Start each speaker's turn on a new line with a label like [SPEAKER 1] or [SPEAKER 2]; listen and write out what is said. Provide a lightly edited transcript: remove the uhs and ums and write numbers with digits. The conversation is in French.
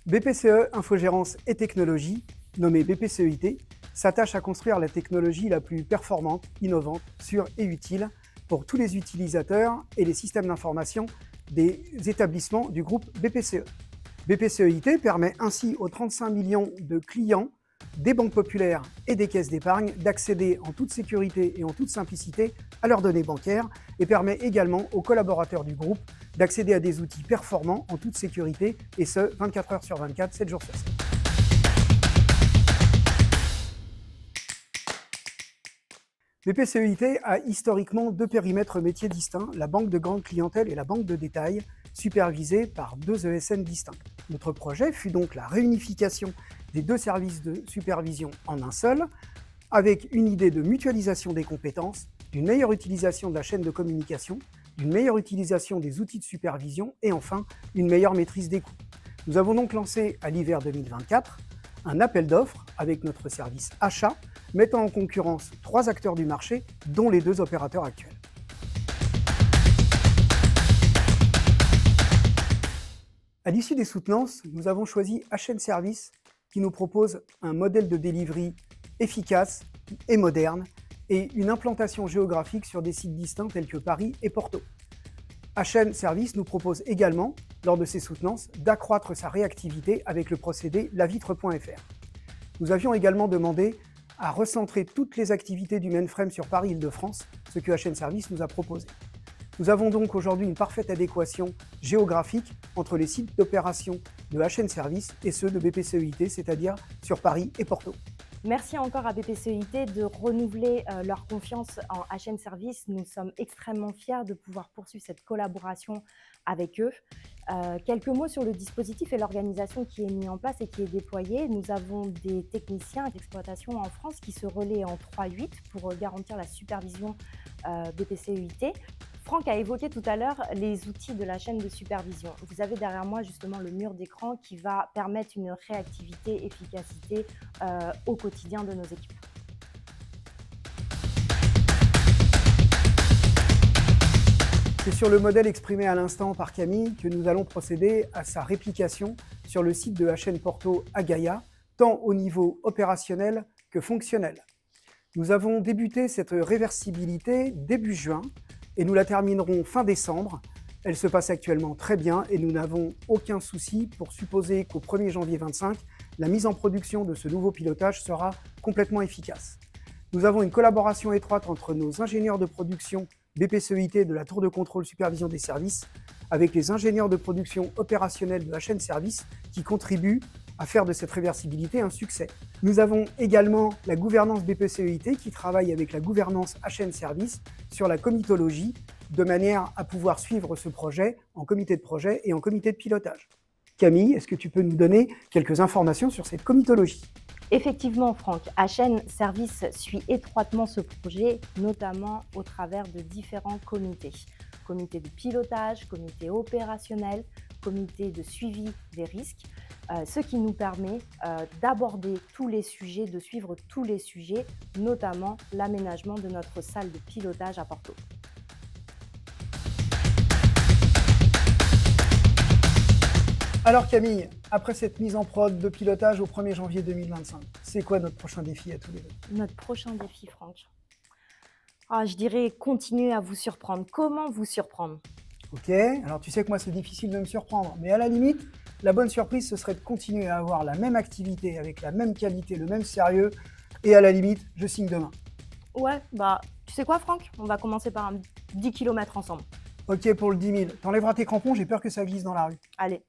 [SPEAKER 1] BPCE Infogérance et Technologie, nommé BPCE-IT, s'attache à construire la technologie la plus performante, innovante, sûre et utile pour tous les utilisateurs et les systèmes d'information des établissements du groupe BPCE. BPCE-IT permet ainsi aux 35 millions de clients des banques populaires et des caisses d'épargne d'accéder en toute sécurité et en toute simplicité à leurs données bancaires et permet également aux collaborateurs du groupe d'accéder à des outils performants en toute sécurité et ce 24 heures sur 24, 7 jours sur 7. BPCE-IT a historiquement deux périmètres métiers distincts, la banque de grande clientèle et la banque de détail, supervisées par deux ESN distincts. Notre projet fut donc la réunification des deux services de supervision en un seul, avec une idée de mutualisation des compétences, d'une meilleure utilisation de la chaîne de communication, d'une meilleure utilisation des outils de supervision et enfin une meilleure maîtrise des coûts. Nous avons donc lancé à l'hiver 2024 un appel d'offres avec notre service achat, mettant en concurrence 3 acteurs du marché, dont les 2 opérateurs actuels. À l'issue des soutenances, nous avons choisi HN Service qui nous propose un modèle de delivery efficace et moderne et une implantation géographique sur des sites distincts tels que Paris et Porto. HN Service nous propose également, lors de ces soutenances, d'accroître sa réactivité avec le procédé lavitre.fr. Nous avions également demandé à recentrer toutes les activités du mainframe sur Paris-Île-de-France, ce que HN Service nous a proposé. Nous avons donc aujourd'hui une parfaite adéquation géographique entre les sites d'opération de HN Service et ceux de BPCE-IT, c'est-à-dire sur Paris et Porto.
[SPEAKER 2] Merci encore à BPCE-IT de renouveler leur confiance en HN Service. Nous sommes extrêmement fiers de pouvoir poursuivre cette collaboration avec eux. Quelques mots sur le dispositif et l'organisation qui est mis en place et qui est déployée. Nous avons des techniciens d'exploitation en France qui se relaient en 3-8 pour garantir la supervision BPCE-IT. Franck a évoqué tout à l'heure les outils de la chaîne de supervision. Vous avez derrière moi justement le mur d'écran qui va permettre une réactivité, efficacité au quotidien de nos équipes.
[SPEAKER 1] C'est sur le modèle exprimé à l'instant par Camille que nous allons procéder à sa réplication sur le site de HN Porto à Gaïa, tant au niveau opérationnel que fonctionnel. Nous avons débuté cette réversibilité début juin et nous la terminerons fin décembre. Elle se passe actuellement très bien et nous n'avons aucun souci pour supposer qu'au 1er janvier 2025, la mise en production de ce nouveau pilotage sera complètement efficace. Nous avons une collaboration étroite entre nos ingénieurs de production BPCE-IT de la tour de contrôle supervision des services avec les ingénieurs de production opérationnels de HN Service qui contribuent à faire de cette réversibilité un succès. Nous avons également la gouvernance BPCE-IT qui travaille avec la gouvernance HN Service sur la comitologie de manière à pouvoir suivre ce projet en comité de projet et en comité de pilotage. Camille, est-ce que tu peux nous donner quelques informations sur cette comitologie ?
[SPEAKER 2] Effectivement, Franck, HN Service suit étroitement ce projet, notamment au travers de différents comités. Comité de pilotage, comité opérationnel, comité de suivi des risques, ce qui nous permet d'aborder tous les sujets, de suivre tous les sujets, notamment l'aménagement de notre salle de pilotage à Porto.
[SPEAKER 1] Alors Camille, après cette mise en prod de pilotage au 1er janvier 2025, c'est quoi notre prochain défi à tous les deux?
[SPEAKER 2] Notre prochain défi, Franck, je dirais continuer à vous surprendre. Comment vous surprendre?
[SPEAKER 1] Ok, alors tu sais que moi c'est difficile de me surprendre, mais à la limite, la bonne surprise ce serait de continuer à avoir la même activité, avec la même qualité, le même sérieux, et à la limite, je signe demain.
[SPEAKER 2] Ouais, tu sais quoi Franck? On va commencer par un 10 km ensemble.
[SPEAKER 1] Ok pour le 10 000, t'enlèveras tes crampons, j'ai peur que ça glisse dans la rue.
[SPEAKER 2] Allez.